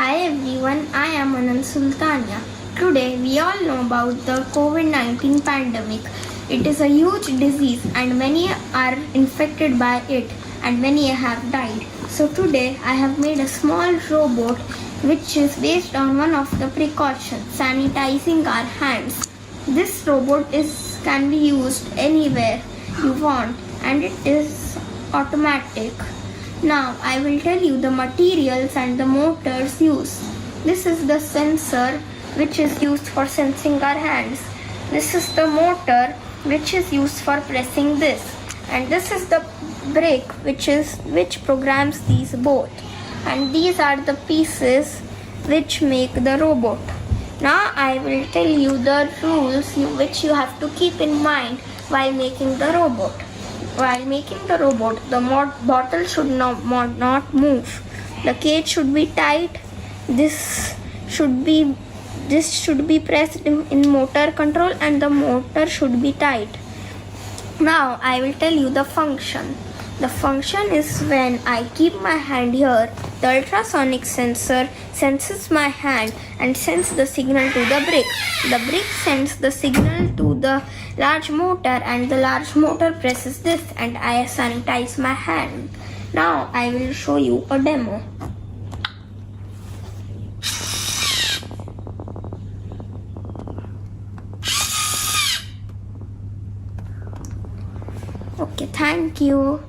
Hi everyone, I am ANANT SULTANIA. Today we all know about the COVID-19 pandemic. It is a huge disease and many are infected by it and many have died. So today I have made a small robot which is based on one of the precautions, sanitizing our hands. This robot can be used anywhere you want and it is automatic. Now I will tell you the materials and the motors used. This is the sensor which is used for sensing our hands. This is the motor which is used for pressing this. And this is the brake which programs these both. And these are the pieces which make the robot. Now I will tell you the rules which you have to keep in mind while making the robot. While making the robot, the bottle should not move. The cage should be tight. This should be pressed in motor control and the motor should be tight. Now I will tell you the function. The function is when I keep my hand here, the ultrasonic sensor senses my hand and sends the signal to the brake. The brake sends the signal to the large motor and the large motor presses this and I sanitize my hand. Now I will show you a demo. Okay, thank you.